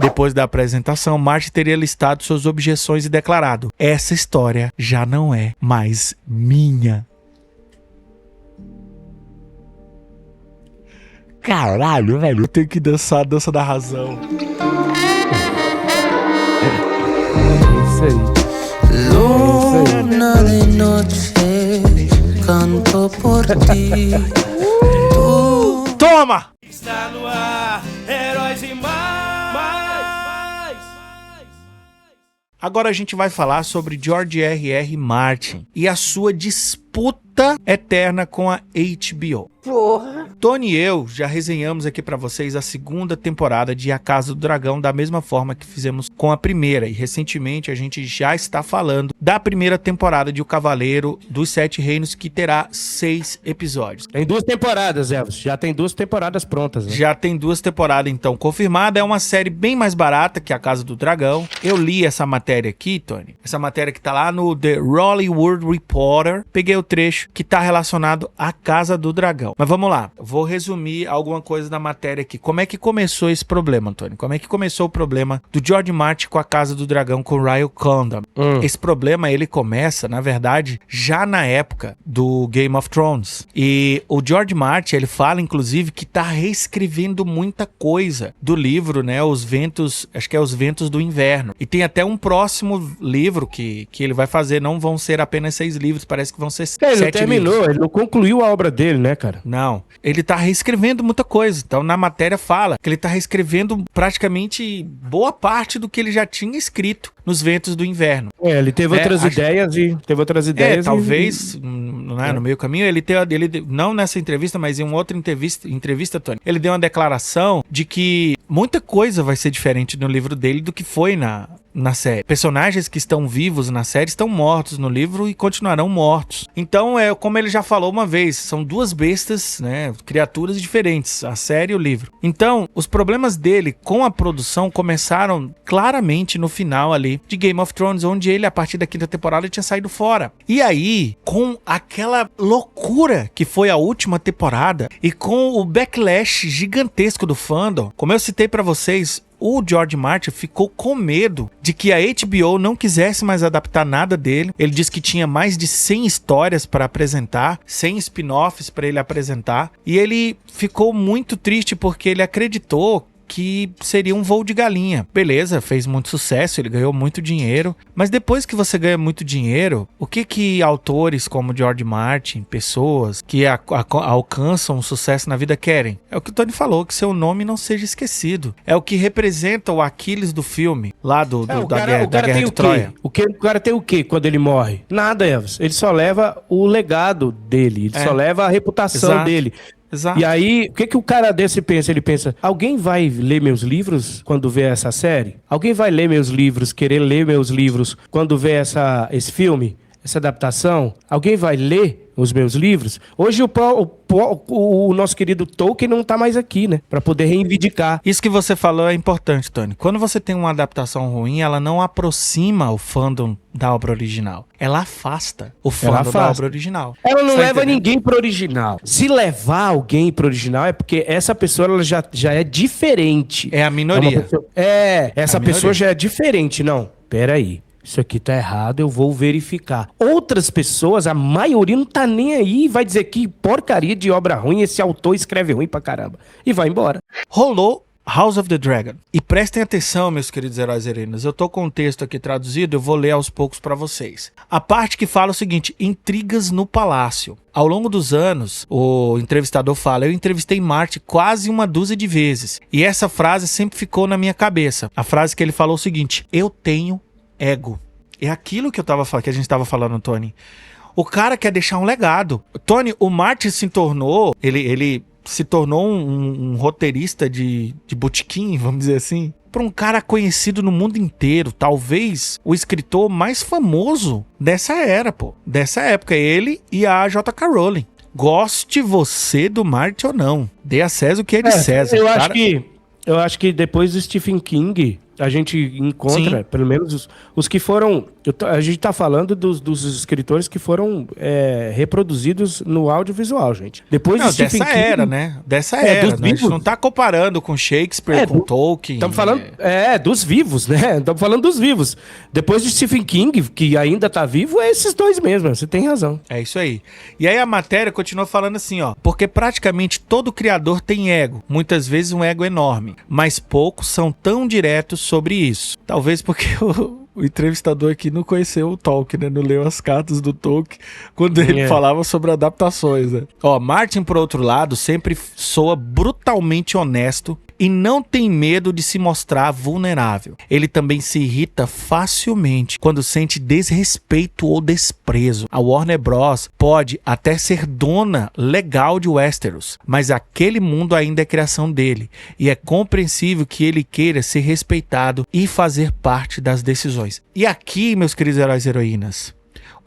Depois da apresentação, Martin teria listado suas objeções e declarado: essa história já não é mais minha. Caralho, velho, eu tenho que dançar a dança da razão. Isso aí. Luna de noche, canto por ti. Toma! Está no ar, heróis e mais. Agora a gente vai falar sobre George R.R. Martin e a sua disputa eterna com a HBO. Porra! Tony e eu já resenhamos aqui pra vocês a segunda temporada de A Casa do Dragão da mesma forma que fizemos com a primeira, e recentemente a gente já está falando da primeira temporada de O Cavaleiro dos Sete Reinos, que terá 6 episódios. Tem 2 temporadas, Elvis. Já tem 2 temporadas prontas, né? Já tem 2 temporadas então confirmada. É uma série bem mais barata que A Casa do Dragão. Eu li essa matéria aqui, Tony. Essa matéria que tá lá no The Hollywood Reporter. Peguei o trecho que tá relacionado à Casa do Dragão. Mas vamos lá, vou resumir alguma coisa da matéria aqui. Como é que começou esse problema, Antônio? Como é que começou o problema do George Martin com a Casa do Dragão, com o Ryan Condon? Esse problema, ele começa, na verdade, já na época do Game of Thrones. E o George Martin, ele fala, inclusive, que tá reescrevendo muita coisa do livro, né? Os Ventos, acho que é Os Ventos do Inverno. E tem até um próximo livro que ele vai fazer, não vão ser apenas 6 livros, parece que vão ser 7 livros. Ele não terminou, ele não concluiu a obra dele, né, cara? Não, ele tá reescrevendo muita coisa. Então na matéria fala que ele tá reescrevendo praticamente boa parte do que ele já tinha escrito nos Ventos do Inverno. Ele teve outras ideias. Talvez no meio caminho ele não nessa entrevista, mas em uma outra entrevista, Tony, ele deu uma declaração de que muita coisa vai ser diferente no livro dele do que foi na série. Personagens que estão vivos na série estão mortos no livro e continuarão mortos. Então, como ele já falou uma vez, são 2 bestas, né, criaturas diferentes, a série e o livro. Então, os problemas dele com a produção começaram claramente no final ali de Game of Thrones, onde ele, a partir da 5ª temporada, tinha saído fora. E aí, com aquela loucura que foi a última temporada e com o backlash gigantesco do fandom, como eu citei pra vocês, o George Martin ficou com medo de que a HBO não quisesse mais adaptar nada dele. Ele disse que tinha mais de 100 histórias para apresentar, 100 spin-offs para ele apresentar. E ele ficou muito triste porque ele acreditou que seria um voo de galinha. Beleza, fez muito sucesso, ele ganhou muito dinheiro, mas depois que você ganha muito dinheiro, o que autores como George Martin, pessoas que alcançam sucesso na vida querem? É o que o Tony falou, que seu nome não seja esquecido. É o que representa o Aquiles do filme, lá da Guerra de Troia. O cara tem o quê quando ele morre? Nada, Elvis. Ele só leva o legado dele, ele só leva a reputação dele. Exato. E aí, o que o cara desse pensa? Ele pensa, alguém vai ler meus livros quando vê essa série? Alguém vai ler meus livros, querer ler meus livros quando vê esse filme, essa adaptação? Alguém vai ler os meus livros? Hoje o nosso querido Tolkien não tá mais aqui, né? Pra poder reivindicar. Isso que você falou é importante, Tony. Quando você tem uma adaptação ruim, ela não aproxima o fandom da obra original. Ela afasta o fandom da obra original. Ela não leva ninguém pro original. Se levar alguém pro original é porque essa pessoa ela já é diferente. É a minoria. Essa pessoa já é diferente. Não, peraí. Isso aqui tá errado, eu vou verificar. Outras pessoas, a maioria não tá nem aí, vai dizer que porcaria de obra ruim, esse autor escreve ruim pra caramba. E vai embora. Rolou House of the Dragon. E prestem atenção, meus queridos heróis e heroínas. Eu tô com o texto aqui traduzido, eu vou ler aos poucos pra vocês. A parte que fala o seguinte: intrigas no palácio. Ao longo dos anos, o entrevistador fala, eu entrevistei Martin quase 12 de vezes. E essa frase sempre ficou na minha cabeça. A frase que ele falou é o seguinte: eu tenho ego. É aquilo que a gente estava falando, Tony. O cara quer deixar um legado. Tony, o Martin se tornou, ele se tornou um roteirista de botequim, vamos dizer assim, para um cara conhecido no mundo inteiro. Talvez o escritor mais famoso dessa época, ele e a J.K. Rowling. Goste você do Martin ou não, dê a César o que é de César. Eu acho que depois do Stephen King, a gente encontra, Sim. pelo menos os que foram... A gente tá falando dos escritores que foram reproduzidos no audiovisual, gente. Depois Não, de Stephen dessa King, era, né? Dessa É, era, dos né? A gente vivos. não tá comparando com Shakespeare, com Tolkien. Estamos falando dos vivos, né? Estamos falando dos vivos. Depois de Stephen King, que ainda tá vivo, é esses dois mesmo. Você tem razão. É isso aí. E aí a matéria continua falando assim, ó. Porque praticamente todo criador tem ego. Muitas vezes um ego enorme. Mas poucos são tão diretos sobre isso. Talvez porque o entrevistador aqui não conheceu o Tolkien, né? Não leu as cartas do Tolkien quando ele falava sobre adaptações, né? Ó, Martin, por outro lado, sempre soa brutalmente honesto e não tem medo de se mostrar vulnerável. Ele também se irrita facilmente quando sente desrespeito ou desprezo. A Warner Bros. Pode até ser dona legal de Westeros, mas aquele mundo ainda é criação dele, e é compreensível que ele queira ser respeitado e fazer parte das decisões. E aqui, meus queridos heróis e heroínas,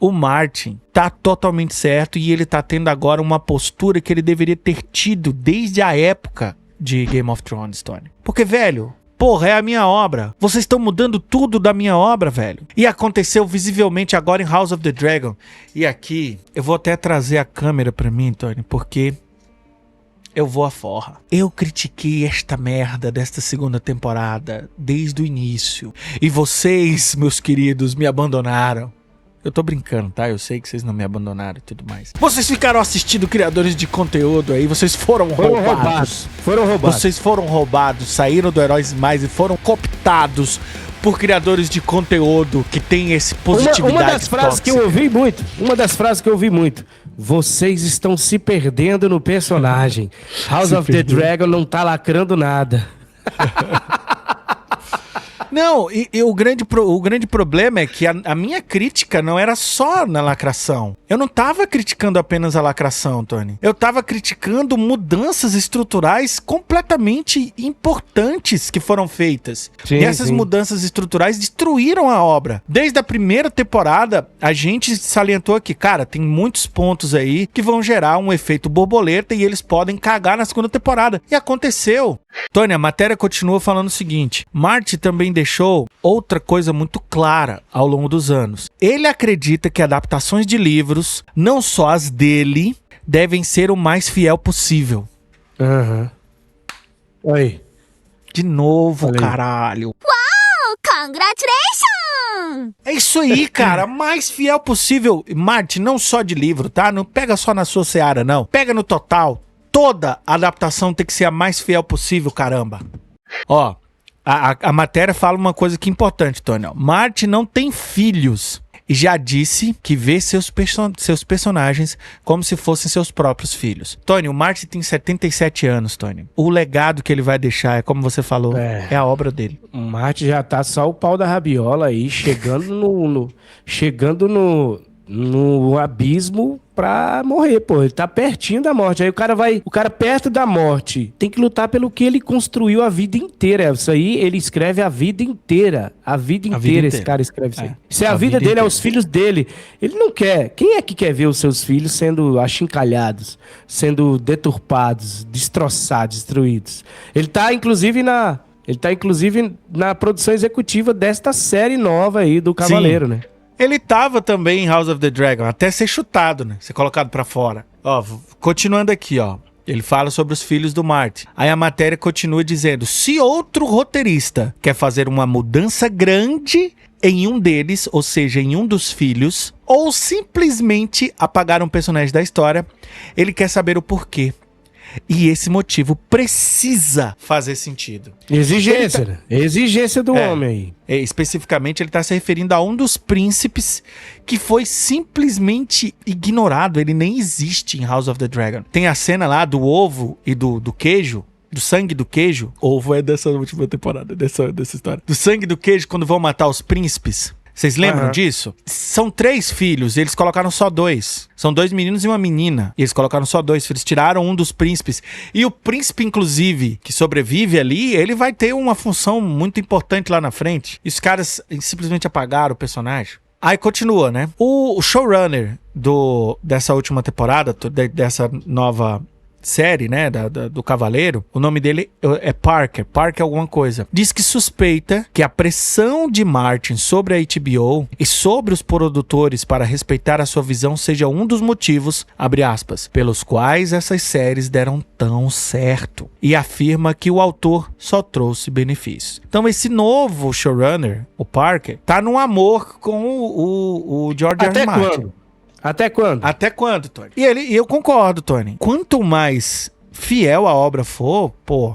o Martin tá totalmente certo e ele tá tendo agora uma postura que ele deveria ter tido desde a época de Game of Thrones, Tony. Porque, velho, porra, é a minha obra. Vocês estão mudando tudo da minha obra, velho. E aconteceu visivelmente agora em House of the Dragon. E aqui, eu vou até trazer a câmera pra mim, Tony, porque eu vou à forra. Eu critiquei esta merda desta segunda temporada desde o início. E vocês, meus queridos, me abandonaram. Eu tô brincando, tá? Eu sei que vocês não me abandonaram e tudo mais. Vocês ficaram assistindo criadores de conteúdo aí, vocês foram roubados. Foram roubados. Vocês foram roubados, saíram do Heróis Mais e foram cooptados por criadores de conteúdo que tem esse positividade Uma das frases que eu ouvi muito. Vocês estão se perdendo no personagem. House of the Dragon não tá lacrando nada. Não, e o grande problema é que a minha crítica não era só na lacração. Eu não tava criticando apenas a lacração, Tony. Eu tava criticando mudanças estruturais completamente importantes que foram feitas. Sim, e essas sim. mudanças estruturais destruíram a obra. Desde a primeira temporada, a gente salientou aqui, cara, tem muitos pontos aí que vão gerar um efeito borboleta e eles podem cagar na segunda temporada. E aconteceu. Tony, a matéria continua falando o seguinte: Martin também deixou outra coisa muito clara ao longo dos anos. Ele acredita que adaptações de livros, não só as dele, devem ser o mais fiel possível. Aham. Oi. De novo, Falei. caralho. Congratulations! É isso aí, cara. Mais fiel possível. Martin, não só de livro, tá? Não pega só na sua seara, não. Pega no total. Toda adaptação tem que ser a mais fiel possível, caramba. Ó, a matéria fala uma coisa que é importante, Tony. Martin não tem filhos e já disse que vê seus personagens como se fossem seus próprios filhos. Tony, o Martin tem 77 anos, Tony. O legado que ele vai deixar, é como você falou, é a obra dele. O Martin já tá só o pau da rabiola aí, chegando no abismo pra morrer, pô. Ele tá pertinho da morte. Aí o cara perto da morte tem que lutar pelo que ele construiu a vida inteira. Isso aí ele escreve a vida inteira. A vida inteira esse cara escreve isso aí. Se a vida dele é os filhos dele, ele não quer. Quem é que quer ver os seus filhos sendo achincalhados, sendo deturpados, destroçados, destruídos? Ele tá inclusive na produção executiva desta série nova aí do Cavaleiro, né? Ele tava também em House of the Dragon, até ser chutado, né? Ser colocado pra fora. Ó, continuando aqui, ó. Ele fala sobre os filhos do Martin. Aí a matéria continua dizendo: se outro roteirista quer fazer uma mudança grande em um deles, ou seja, em um dos filhos, ou simplesmente apagar um personagem da história, ele quer saber o porquê. E esse motivo precisa fazer sentido. Exigência, né? Exigência do homem aí. Especificamente, ele está se referindo a um dos príncipes que foi simplesmente ignorado. Ele nem existe em House of the Dragon. Tem a cena lá do ovo e do queijo. Do sangue do queijo. Ovo é dessa última temporada, dessa história. Do sangue do queijo quando vão matar os príncipes. Vocês lembram disso? São 3 filhos e eles colocaram só 2. São 2 meninos e uma menina. E eles colocaram só 2 filhos. Tiraram um dos príncipes. E o príncipe, inclusive, que sobrevive ali, ele vai ter uma função muito importante lá na frente. E os caras simplesmente apagaram o personagem. Aí continua, né? O showrunner dessa última temporada, dessa nova série, né, do Cavaleiro, o nome dele é Parker alguma coisa, diz que suspeita que a pressão de Martin sobre a HBO e sobre os produtores para respeitar a sua visão seja um dos motivos, abre aspas, pelos quais essas séries deram tão certo, e afirma que o autor só trouxe benefícios. Então esse novo showrunner, o Parker, tá num amor com o George R. R. Martin. Até quando? Até quando, Tony? E eu concordo, Tony. Quanto mais fiel a obra for,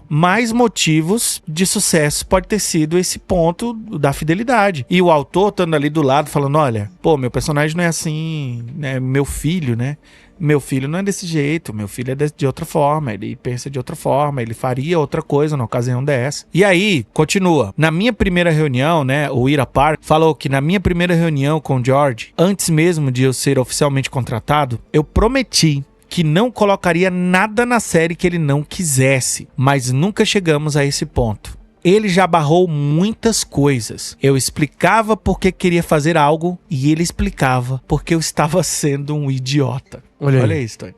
mais motivos de sucesso pode ter sido esse ponto da fidelidade. E o autor estando ali do lado falando, olha, meu personagem não é assim, né? Meu filho, né? Meu filho não é desse jeito, meu filho é de outra forma, ele pensa de outra forma, ele faria outra coisa na ocasião dessa. E aí, continua. Na minha primeira reunião, né, o Ira Park falou que na minha primeira reunião com o George, antes mesmo de eu ser oficialmente contratado, eu prometi que não colocaria nada na série que ele não quisesse, mas nunca chegamos a esse ponto. Ele já barrou muitas coisas. Eu explicava porque queria fazer algo e ele explicava porque eu estava sendo um idiota. Olha isso, Tony.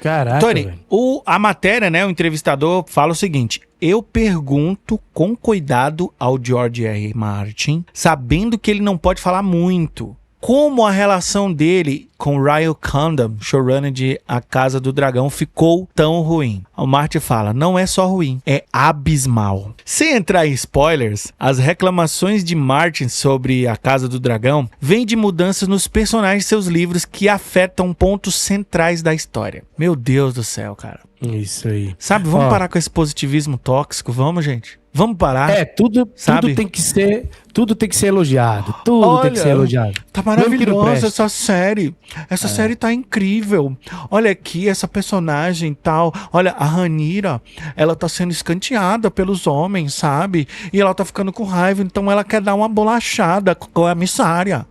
Caraca, Tony, a matéria, né, o entrevistador fala o seguinte: eu pergunto com cuidado ao George R. R. Martin, sabendo que ele não pode falar muito, como a relação dele com Ryan Condon, showrunner de A Casa do Dragão, ficou tão ruim. O Martin fala, não é só ruim, é abismal. Sem entrar em spoilers, as reclamações de Martin sobre A Casa do Dragão vêm de mudanças nos personagens de seus livros que afetam pontos centrais da história. Meu Deus do céu, cara. Isso aí. Sabe, vamos parar com esse positivismo tóxico, vamos, gente? Vamos parar. Tudo tem que ser elogiado. Tudo tem que ser elogiado. Tá maravilhosa essa série. Essa série tá incrível. Olha aqui, essa personagem tal. Olha, a Rhaenyra, ela tá sendo escanteada pelos homens, sabe? E ela tá ficando com raiva, então ela quer dar uma bolachada com a missária.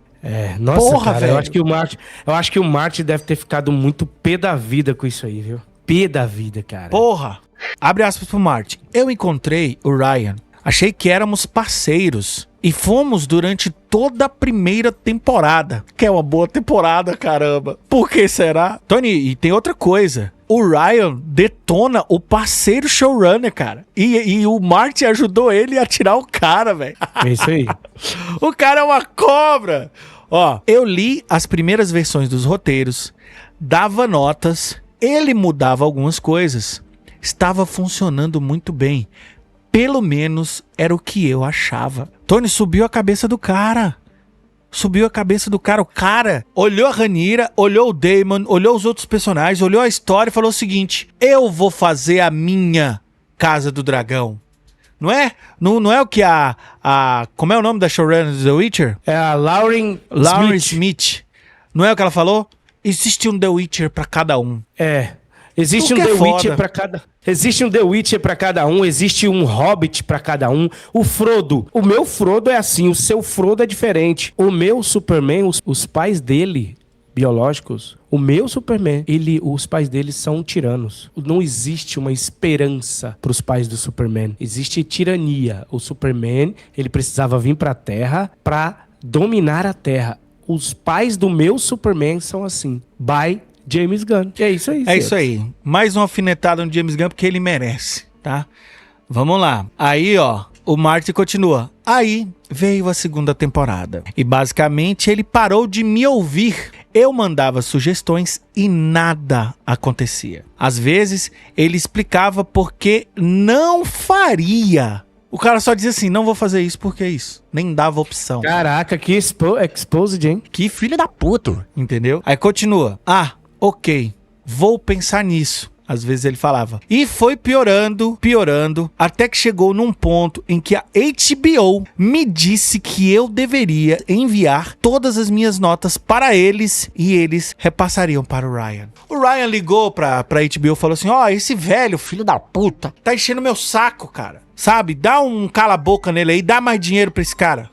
Nossa, porra, cara, velho. eu acho que o Martin deve ter ficado muito pé da vida com isso aí, viu? Pé da vida, cara. Porra! Abre aspas pro Martin. Eu encontrei o Ryan. Achei que éramos parceiros. E fomos durante toda a primeira temporada. Que é uma boa temporada, caramba. Por que será? Tony, e tem outra coisa. O Ryan detona o parceiro showrunner, cara. E o Martin ajudou ele a tirar o cara, velho. É isso aí. O cara é uma cobra. Ó, eu li as primeiras versões dos roteiros, dava notas, ele mudava algumas coisas. Estava funcionando muito bem. Pelo menos era o que eu achava. Tony, subiu a cabeça do cara. Subiu a cabeça do cara. O cara olhou a Rhaenyra, olhou o Daemon, olhou os outros personagens, olhou a história e falou o seguinte: eu vou fazer a minha Casa do Dragão. Não é? Não é o que como é o nome da showrunner do The Witcher? É a Lauren Smith. Não é o que ela falou? Existe um The Witcher pra cada um. Existe um The Witcher pra cada... Existe um The Witcher pra cada um, existe um Hobbit pra cada um. O Frodo, o meu Frodo é assim, o seu Frodo é diferente. O meu Superman, os pais dele, biológicos, o meu Superman, os pais dele são tiranos. Não existe uma esperança pros pais do Superman. Existe tirania. O Superman, ele precisava vir pra Terra pra dominar a Terra. Os pais do meu Superman são assim. By James Gunn. É isso aí. É isso aí. Mais uma alfinetada no James Gunn porque ele merece, tá? Vamos lá. Aí, ó, o Martin continua. Aí veio a segunda temporada. E basicamente ele parou de me ouvir. Eu mandava sugestões e nada acontecia. Às vezes ele explicava porque não faria. O cara só dizia assim, não vou fazer isso porque é isso. Nem dava opção. Caraca, que exposed, hein? Que filho da puta, entendeu? Aí continua. Ok, vou pensar nisso. Às vezes ele falava. E foi piorando, até que chegou num ponto em que a HBO me disse que eu deveria enviar todas as minhas notas para eles e eles repassariam para o Ryan. O Ryan ligou pra HBO e falou assim, esse velho filho da puta tá enchendo meu saco, cara. Sabe? Dá um cala-boca nele aí, dá mais dinheiro pra esse cara.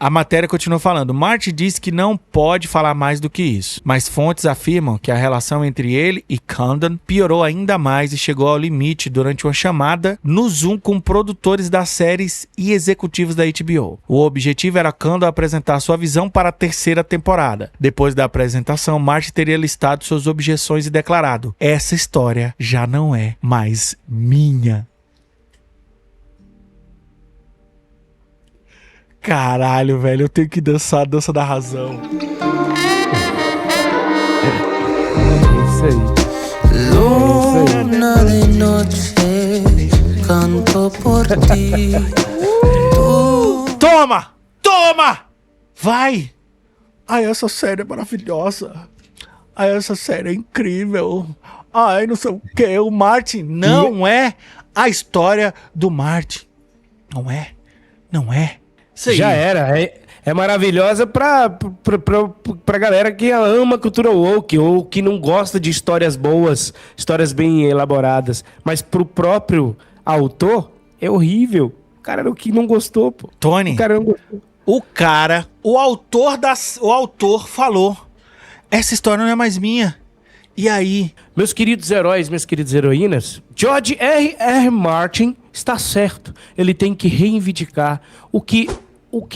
A matéria continua falando. Marty diz que não pode falar mais do que isso, mas fontes afirmam que a relação entre ele e Condon piorou ainda mais e chegou ao limite durante uma chamada no Zoom com produtores das séries e executivos da HBO. O objetivo era Condon apresentar sua visão para a terceira temporada. Depois da apresentação, Marty teria listado suas objeções e declarado: essa história já não é mais minha. Caralho, velho, eu tenho que dançar a dança da razão. Isso aí. Luna de noche, canto por ti. Toma! Toma! Vai! Ai, essa série é maravilhosa. Ai, essa série é incrível. Ai, não sei o que. O Martin não é a história do Martin. Não é. Não é. Já era. É maravilhosa pra galera que ama cultura woke ou que não gosta de histórias boas, histórias bem elaboradas. Mas pro próprio autor, é horrível. O cara não gostou, pô. Tony, o cara não gostou. O autor falou: essa história não é mais minha. E aí? Meus queridos heróis, minhas queridas heroínas, George R.R. Martin está certo. Ele tem que reivindicar o que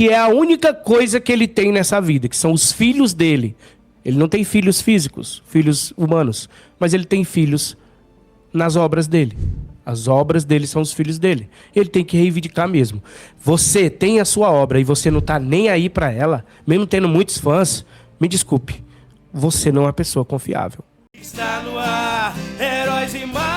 é a única coisa que ele tem nessa vida, que são os filhos dele. Ele não tem filhos físicos, filhos humanos, mas ele tem filhos nas obras dele. As obras dele são os filhos dele. Ele tem que reivindicar mesmo. Você tem a sua obra e você não tá nem aí pra ela, mesmo tendo muitos fãs, me desculpe, você não é uma pessoa confiável. Está no ar, heróis e mais.